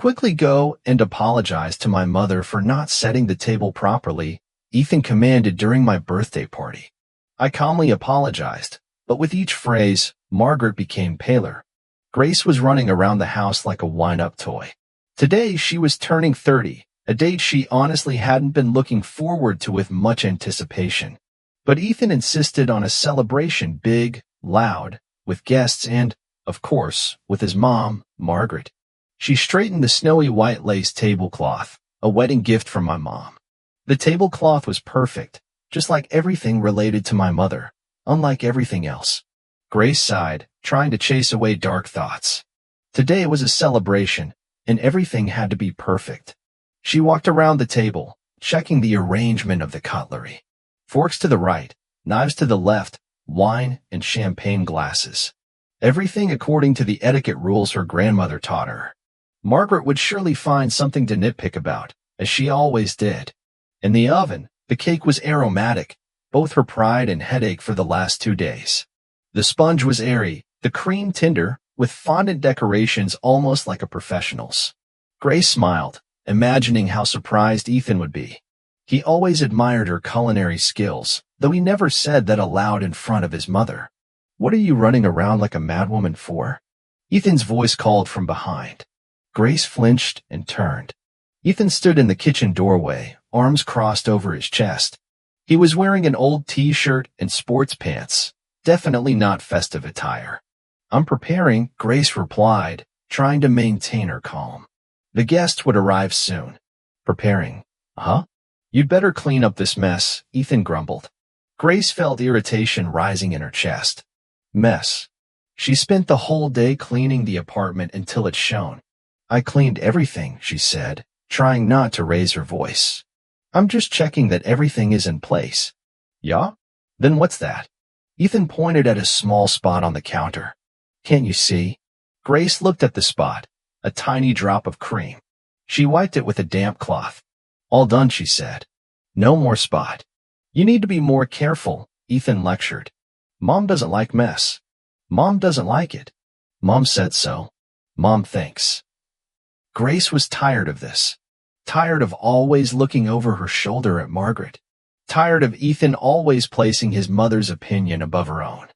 Quickly go and apologize to my mother for not setting the table properly, Ethan commanded during my birthday party. I calmly apologized, but with each phrase, Margaret became paler. Grace was running around the house like a wind-up toy. Today she was turning 30, a date she honestly hadn't been looking forward to with much anticipation. But Ethan insisted on a celebration big, loud, with guests and, of course, with his mom, Margaret. She straightened the snowy white lace tablecloth, a wedding gift from my mom. The tablecloth was perfect, just like everything related to my mother, unlike everything else. Grace sighed, trying to chase away dark thoughts. Today was a celebration, and everything had to be perfect. She walked around the table, checking the arrangement of the cutlery. Forks to the right, knives to the left, wine and champagne glasses. Everything according to the etiquette rules her grandmother taught her. Margaret would surely find something to nitpick about, as she always did. In the oven, the cake was aromatic, both her pride and headache for the last 2 days. The sponge was airy, the cream tender, with fondant decorations almost like a professional's. Grace smiled, imagining how surprised Ethan would be. He always admired her culinary skills, though he never said that aloud in front of his mother. "What are you running around like a madwoman for?" Ethan's voice called from behind. Grace flinched and turned. Ethan stood in the kitchen doorway, arms crossed over his chest. He was wearing an old t-shirt and sports pants, definitely not festive attire. "I'm preparing," Grace replied, trying to maintain her calm. The guests would arrive soon. "Preparing? Huh? You'd better clean up this mess," Ethan grumbled. Grace felt irritation rising in her chest. Mess. She spent the whole day cleaning the apartment until it shone. "I cleaned everything," she said, trying not to raise her voice. "I'm just checking that everything is in place." "Yeah? Then what's that?" Ethan pointed at a small spot on the counter. "Can't you see?" Grace looked at the spot, a tiny drop of cream. She wiped it with a damp cloth. "All done," she said. "No more spot." "You need to be more careful," Ethan lectured. "Mom doesn't like mess." "Mom doesn't like it." "Mom said so." "Mom thinks." Grace was tired of this. Tired of always looking over her shoulder at Margaret. Tired of Ethan always placing his mother's opinion above her own.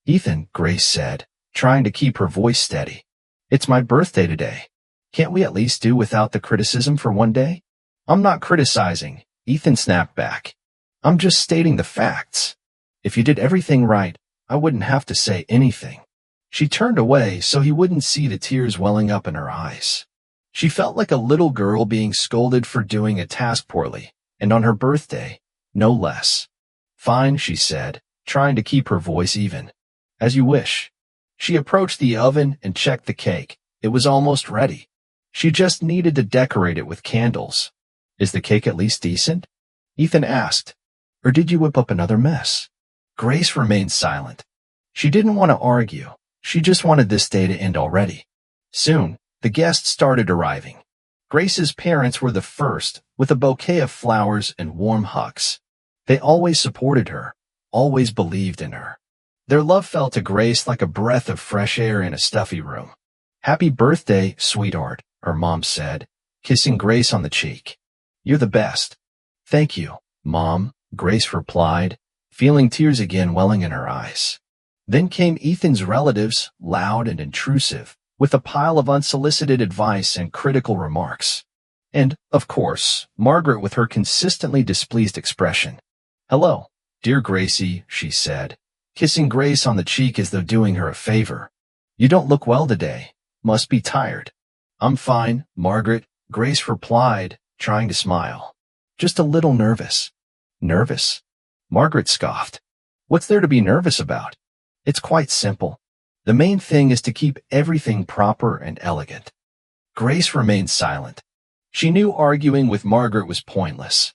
"Ethan," Grace said, trying to keep her voice steady. "It's my birthday today. Can't we at least do without the criticism for one day?" "I'm not criticizing," Ethan snapped back. "I'm just stating the facts. If you did everything right, I wouldn't have to say anything." She turned away so he wouldn't see the tears welling up in her eyes. She felt like a little girl being scolded for doing a task poorly, and on her birthday, no less. "Fine," she said, trying to keep her voice even. "As you wish." She approached the oven and checked the cake. It was almost ready. She just needed to decorate it with candles. "Is the cake at least decent?" Ethan asked. "Or did you whip up another mess?" Grace remained silent. She didn't want to argue. She just wanted this day to end already. Soon, the guests started arriving. Grace's parents were the first, with a bouquet of flowers and warm hugs. They always supported her, always believed in her. Their love fell to Grace like a breath of fresh air in a stuffy room. "Happy birthday, sweetheart," her mom said, kissing Grace on the cheek. "You're the best." "Thank you, Mom," Grace replied, feeling tears again welling in her eyes. Then came Ethan's relatives, loud and intrusive, with a pile of unsolicited advice and critical remarks. And, of course, Margaret with her consistently displeased expression. "Hello, dear Gracie," she said, kissing Grace on the cheek as though doing her a favor. "You don't look well today. Must be tired." "I'm fine, Margaret," Grace replied, trying to smile. "Just a little nervous." "Nervous?" Margaret scoffed. "What's there to be nervous about? It's quite simple. The main thing is to keep everything proper and elegant." Grace remained silent. She knew arguing with Margaret was pointless.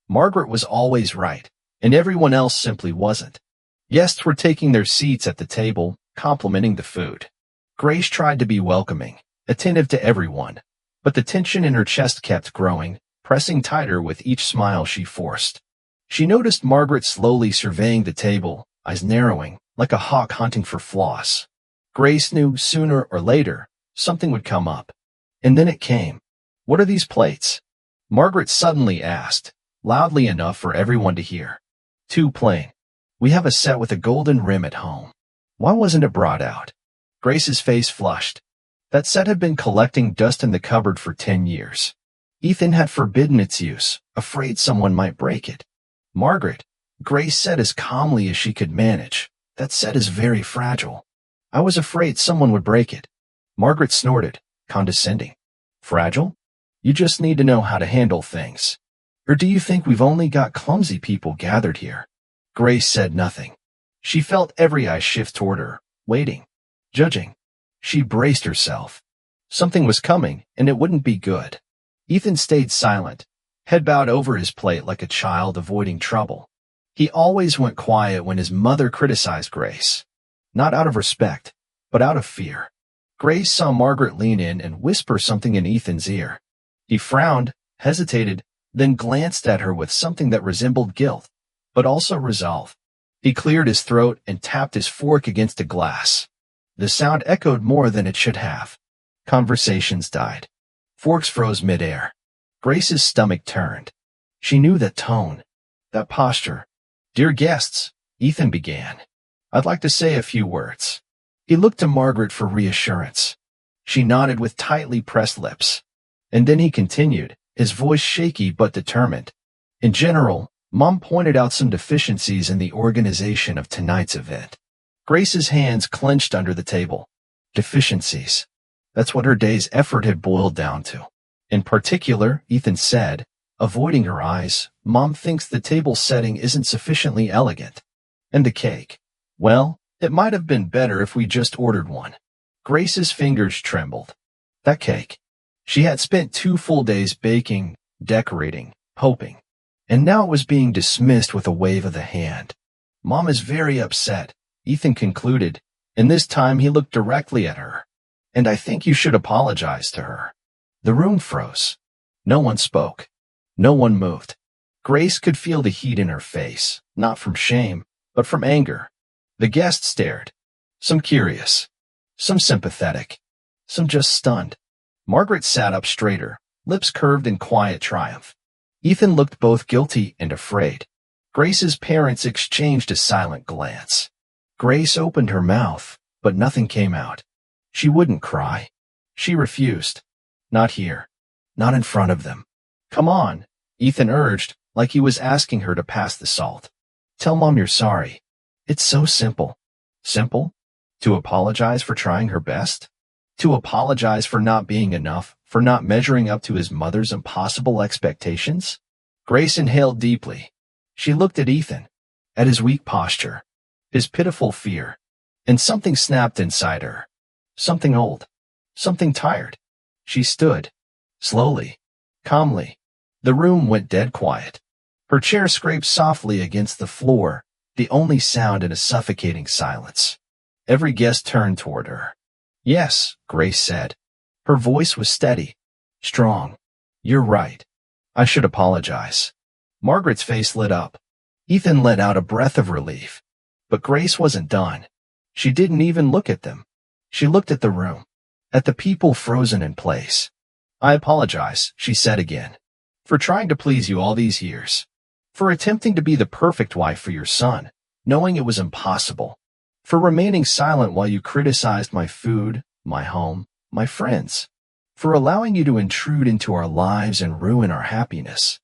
Margaret was always right, and everyone else simply wasn't. Guests were taking their seats at the table, complimenting the food. Grace tried to be welcoming, attentive to everyone, but the tension in her chest kept growing, pressing tighter with each smile she forced. She noticed Margaret slowly surveying the table, eyes narrowing, like a hawk hunting for flaws. Grace knew sooner or later something would come up. And then it came. What are these plates? Margaret suddenly asked, loudly enough for everyone to hear. Too plain. We have a set with a golden rim at home. Why wasn't it brought out? Grace's face flushed. That set had been collecting dust in the cupboard for 10 years. Ethan had forbidden its use, afraid someone might break it. Margaret, Grace said as calmly as she could manage, that set is very fragile. I was afraid someone would break it. Margaret snorted, condescending. Fragile? You just need to know how to handle things. Or do you think we've only got clumsy people gathered here? Grace said nothing. She felt every eye shift toward her, waiting, judging. She braced herself. Something was coming, and it wouldn't be good. Ethan stayed silent, head bowed over his plate like a child avoiding trouble. He always went quiet when his mother criticized Grace. Not out of respect, but out of fear. Grace saw Margaret lean in and whisper something in Ethan's ear. He frowned, hesitated, then glanced at her with something that resembled guilt, but also resolve. He cleared his throat and tapped his fork against a glass. The sound echoed more than it should have. Conversations died. Forks froze midair. Grace's stomach turned. She knew that tone, that posture. Dear guests, Ethan began. I'd like to say a few words. He looked to Margaret for reassurance. She nodded with tightly pressed lips. And then he continued, his voice shaky but determined. In general, Mom pointed out some deficiencies in the organization of tonight's event. Grace's hands clenched under the table. Deficiencies. That's what her day's effort had boiled down to. In particular, Ethan said, avoiding her eyes, Mom thinks the table setting isn't sufficiently elegant. And the cake. Well, it might have been better if we just ordered one. Grace's fingers trembled. That cake. She had spent 2 full days baking, decorating, hoping. And now it was being dismissed with a wave of the hand. Mom is very upset, Ethan concluded, and this time he looked directly at her. And I think you should apologize to her. The room froze. No one spoke. No one moved. Grace could feel the heat in her face, not from shame, but from anger. The guests stared. Some curious. Some sympathetic. Some just stunned. Margaret sat up straighter, lips curved in quiet triumph. Ethan looked both guilty and afraid. Grace's parents exchanged a silent glance. Grace opened her mouth, but nothing came out. She wouldn't cry. She refused. Not here. Not in front of them. Come on, Ethan urged, like he was asking her to pass the salt. Tell Mom you're sorry. It's so simple. Simple? To apologize for trying her best? To apologize for not being enough, for not measuring up to his mother's impossible expectations? Grace inhaled deeply. She looked at Ethan, at his weak posture, his pitiful fear, and something snapped inside her. Something old. Something tired. She stood. Slowly. Calmly. The room went dead quiet. Her chair scraped softly against the floor, the only sound in a suffocating silence. Every guest turned toward her. Yes, Grace said. Her voice was steady. Strong. You're right. I should apologize. Margaret's face lit up. Ethan let out a breath of relief. But Grace wasn't done. She didn't even look at them. She looked at the room. At the people frozen in place. I apologize, she said again. For trying to please you all these years. For attempting to be the perfect wife for your son, knowing it was impossible. For remaining silent while you criticized my food, my home, my friends. For allowing you to intrude into our lives and ruin our happiness.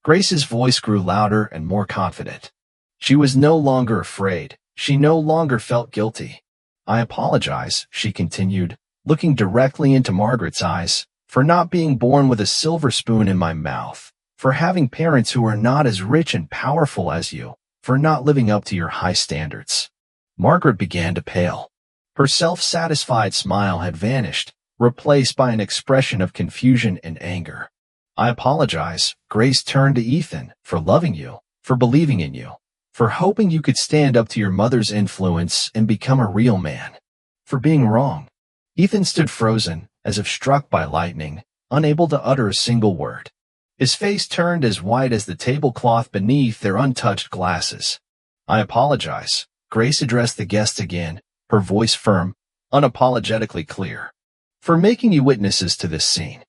Grace's voice grew louder and more confident. She was no longer afraid. She no longer felt guilty. I apologize, she continued, looking directly into Margaret's eyes, for not being born with a silver spoon in my mouth, for having parents who are not as rich and powerful as you, for not living up to your high standards. Margaret began to pale. Her self-satisfied smile had vanished, replaced by an expression of confusion and anger. I apologize, Grace turned to Ethan, for loving you, for believing in you, for hoping you could stand up to your mother's influence and become a real man. For being wrong. Ethan stood frozen, as if struck by lightning, unable to utter a single word. His face turned as white as the tablecloth beneath their untouched glasses. I apologize. Grace addressed the guests again, her voice firm, unapologetically clear. For making you witnesses to this scene.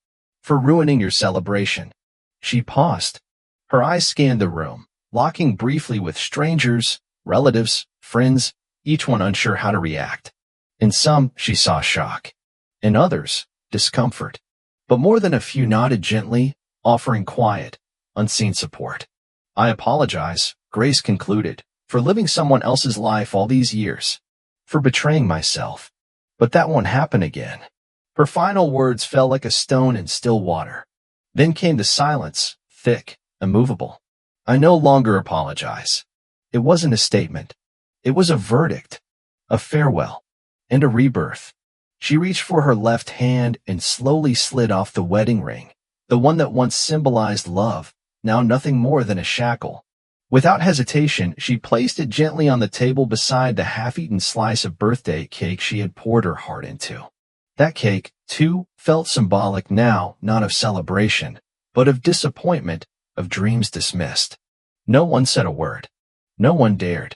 for ruining your celebration." She paused. Her eyes scanned the room, locking briefly with strangers, relatives, friends, each one unsure how to react. In some, she saw shock. In others, discomfort. But more than a few nodded gently, offering quiet, unseen support. "I apologize," Grace concluded, "for living someone else's life all these years. For betraying myself. But that won't happen again." Her final words fell like a stone in still water. Then came the silence, thick, immovable. "I no longer apologize." It wasn't a statement. It was a verdict. A farewell. And a rebirth. She reached for her left hand and slowly slid off the wedding ring, the one that once symbolized love, now nothing more than a shackle. Without hesitation, she placed it gently on the table beside the half-eaten slice of birthday cake she had poured her heart into. That cake, too, felt symbolic now, not of celebration, but of disappointment, of dreams dismissed. No one said a word. No one dared.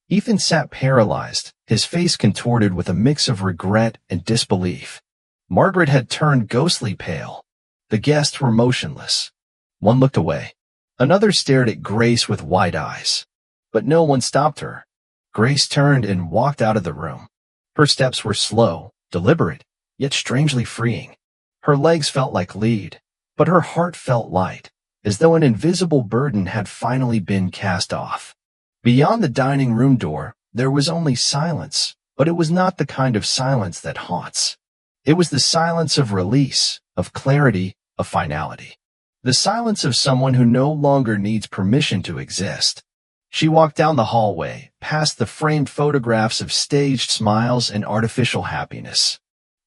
Ethan sat paralyzed, his face contorted with a mix of regret and disbelief. Margaret had turned ghostly pale. The guests were motionless. One looked away. Another stared at Grace with wide eyes. But no one stopped her. Grace turned and walked out of the room. Her steps were slow, deliberate, yet strangely freeing. Her legs felt like lead, but her heart felt light, as though an invisible burden had finally been cast off. Beyond the dining room door, there was only silence, but it was not the kind of silence that haunts. It was the silence of release, of clarity, of finality. The silence of someone who no longer needs permission to exist. She walked down the hallway, past the framed photographs of staged smiles and artificial happiness.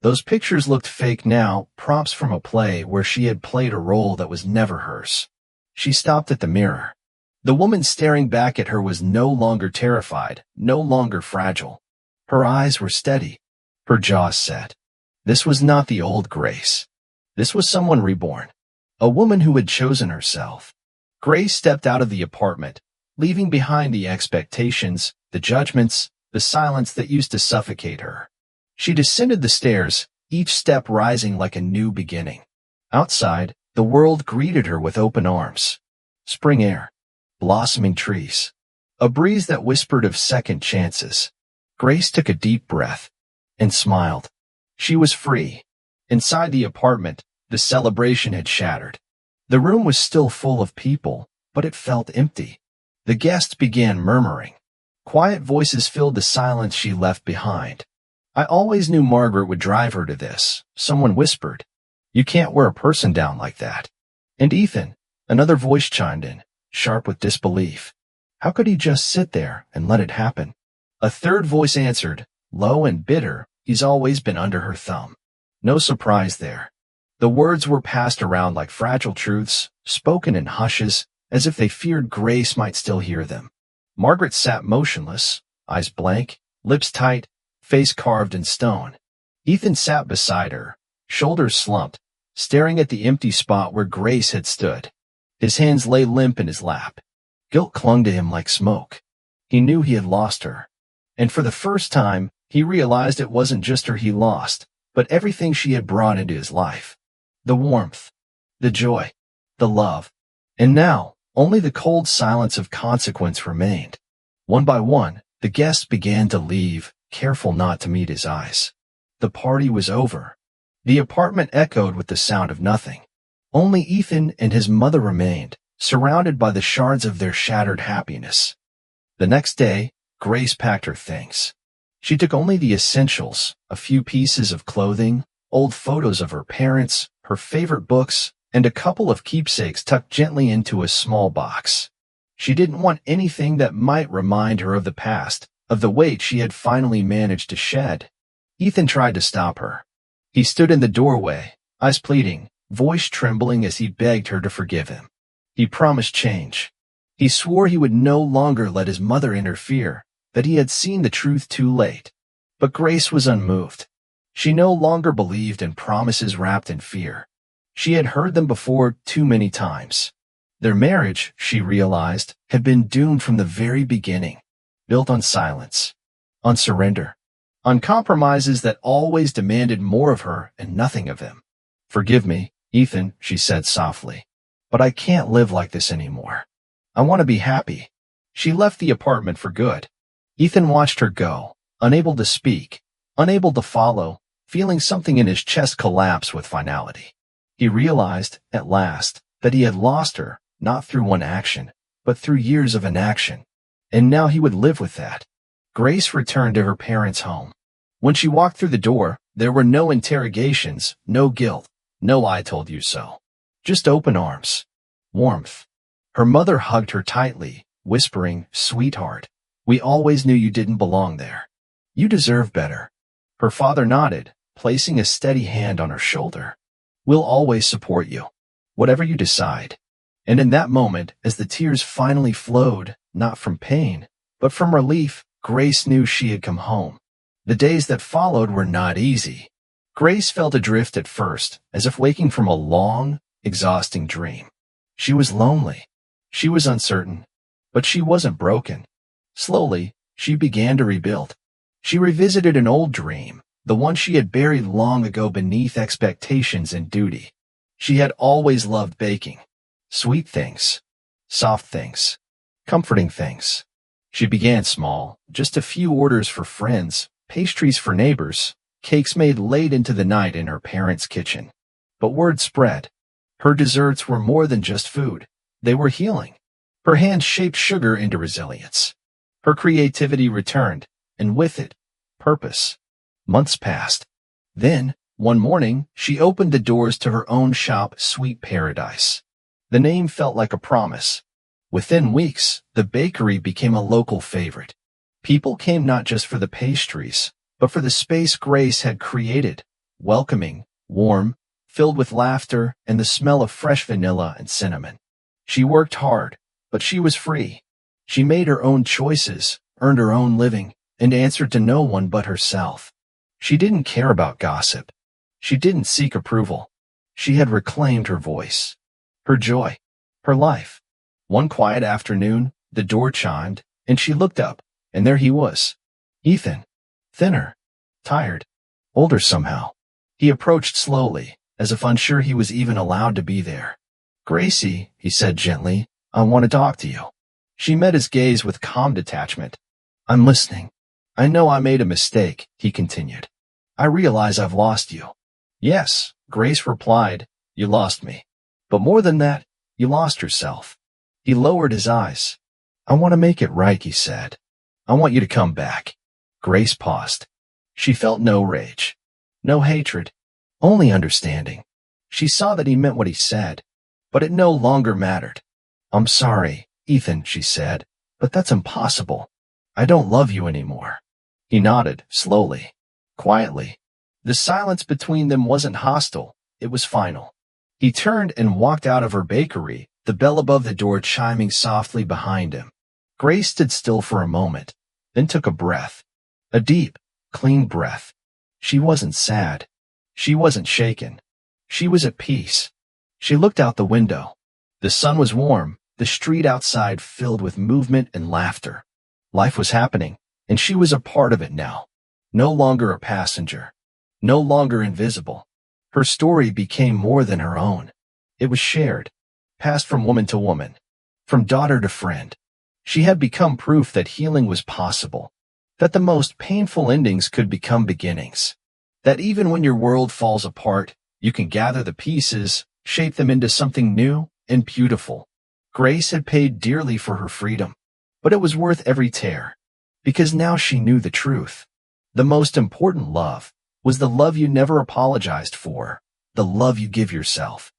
Those pictures looked fake now, props from a play where she had played a role that was never hers. She stopped at the mirror. The woman staring back at her was no longer terrified, no longer fragile. Her eyes were steady. Her jaw set. This was not the old Grace. This was someone reborn. A woman who had chosen herself. Grace stepped out of the apartment, leaving behind the expectations, the judgments, the silence that used to suffocate her. She descended the stairs, each step rising like a new beginning. Outside, the world greeted her with open arms. Spring air. Blossoming trees. A breeze that whispered of second chances. Grace took a deep breath and smiled. She was free. Inside the apartment, the celebration had shattered. The room was still full of people, but it felt empty. The guests began murmuring. Quiet voices filled the silence she left behind. "I always knew Margaret would drive her to this," someone whispered. "You can't wear a person down like that." "And Ethan," another voice chimed in, sharp with disbelief. "How could he just sit there and let it happen?" A third voice answered, low and bitter, "He's always been under her thumb." No surprise there. The words were passed around like fragile truths, spoken in hushes, as if they feared Grace might still hear them. Margaret sat motionless, eyes blank, lips tight, face carved in stone. Ethan sat beside her, shoulders slumped, staring at the empty spot where Grace had stood. His hands lay limp in his lap. Guilt clung to him like smoke. He knew he had lost her. And for the first time, he realized it wasn't just her he lost, but everything she had brought into his life. The warmth, the joy, the love. And now, only the cold silence of consequence remained. One by one, the guests began to leave, careful not to meet his eyes. The party was over. The apartment echoed with the sound of nothing. Only Ethan and his mother remained, surrounded by the shards of their shattered happiness. The next day, Grace packed her things. She took only the essentials, a few pieces of clothing, old photos of her parents, her favorite books, and a couple of keepsakes tucked gently into a small box. She didn't want anything that might remind her of the past, of the weight she had finally managed to shed. Ethan tried to stop her. He stood in the doorway, eyes pleading, voice trembling as he begged her to forgive him. He promised change. He swore he would no longer let his mother interfere, that he had seen the truth too late. But Grace was unmoved. She no longer believed in promises wrapped in fear. She had heard them before too many times. Their marriage, she realized, had been doomed from the very beginning, built on silence, on surrender, on compromises that always demanded more of her and nothing of him. "Forgive me," "Ethan," she said softly, "but I can't live like this anymore. I want to be happy." She left the apartment for good. Ethan watched her go, unable to speak, unable to follow, feeling something in his chest collapse with finality. He realized, at last, that he had lost her, not through one action, but through years of inaction. And now he would live with that. Grace returned to her parents' home. When she walked through the door, there were no interrogations, no guilt, no "I told you so." Just open arms. Warmth. Her mother hugged her tightly, whispering, "Sweetheart, we always knew you didn't belong there. You deserve better." Her father nodded, placing a steady hand on her shoulder. "We'll always support you, whatever you decide." And in that moment, as the tears finally flowed, not from pain, but from relief, Grace knew she had come home. The days that followed were not easy. Grace felt adrift at first, as if waking from a long, exhausting dream. She was lonely. She was uncertain. But she wasn't broken. Slowly, she began to rebuild. She revisited an old dream, the one she had buried long ago beneath expectations and duty. She had always loved baking. Sweet things, soft things, comforting things. She began small, just a few orders for friends, pastries for neighbors, cakes made late into the night in her parents' kitchen. But word spread. Her desserts were more than just food. They were healing. Her hands shaped sugar into resilience. Her creativity returned, and with it, purpose. Months passed. Then, one morning, she opened the doors to her own shop, Sweet Paradise. The name felt like a promise. Within weeks, the bakery became a local favorite. People came not just for the pastries, but for the space Grace had created, welcoming, warm, filled with laughter and the smell of fresh vanilla and cinnamon. She worked hard, but she was free. She made her own choices, earned her own living, and answered to no one but herself. She didn't care about gossip. She didn't seek approval. She had reclaimed her voice, her joy, her life. One quiet afternoon, the door chimed, and she looked up, and there he was. Ethan. Thinner. Tired. Older somehow. He approached slowly, as if unsure he was even allowed to be there. "Gracie," he said gently, "I want to talk to you." She met his gaze with calm detachment. "I'm listening." "I know I made a mistake," he continued. "I realize I've lost you." "Yes," Grace replied, "you lost me. But more than that, you lost yourself." He lowered his eyes. "I want to make it right," he said. "I want you to come back." Grace paused. She felt no rage, no hatred, only understanding. She saw that he meant what he said, but it no longer mattered. "I'm sorry, Ethan," she said, "but that's impossible. I don't love you anymore." He nodded, slowly, quietly. The silence between them wasn't hostile, it was final. He turned and walked out of her bakery, the bell above the door chiming softly behind him. Grace stood still for a moment, then took a breath. A deep, clean breath. She wasn't sad. She wasn't shaken. She was at peace. She looked out the window. The sun was warm, the street outside filled with movement and laughter. Life was happening, and she was a part of it now. No longer a passenger. No longer invisible. Her story became more than her own. It was shared, passed from woman to woman, from daughter to friend. She had become proof that healing was possible, that the most painful endings could become beginnings, that even when your world falls apart, you can gather the pieces, shape them into something new and beautiful. Grace had paid dearly for her freedom, but it was worth every tear, because now she knew the truth. The most important love was the love you never apologized for, the love you give yourself.